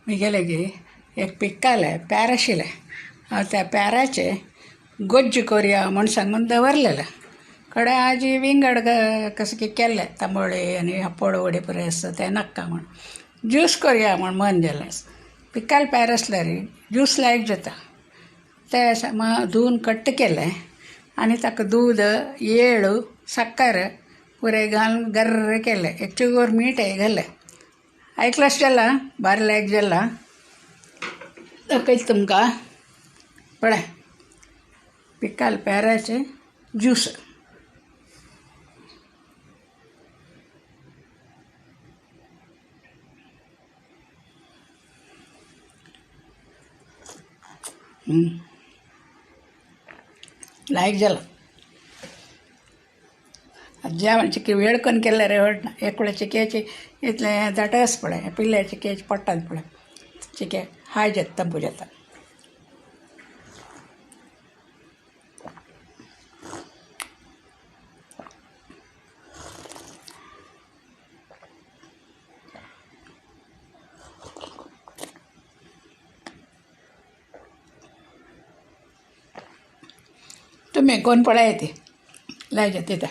मी गेले की एक पिक्काले पॅर आशिल्ले हांव त्या पॅराचे गोज्ज करुया म्हूण सांगून दवरलेलें कडे आजी विंगड कशें की केल्ले तांबोळी आनी आपोड वडे पुराय आसता ते नाका म्हूण ज्यूस करुया म्हूण मन जालें पिकाल पॅर आसल्यार ज्यूस लायक जाता ते धुवन कट्ट केले आनी ताका दूद येळू साखर पुराय घालून गर्र केले एक चुगूर मीठय घालें आयकलास जाला बार लायक जाला दाखयता तुमकां पळय पिकाल पॅराचें ज्यूस लायक जाला जेवण चिकी वेळ करून केल्यार आवडना एकवेळ चिकयाची इतलें दटस पळय पिल्ल्या चिकयाची पडटात पळय चिके हाय जाता तंबू जाता तुम्ही कोण पळय ती लाय जाता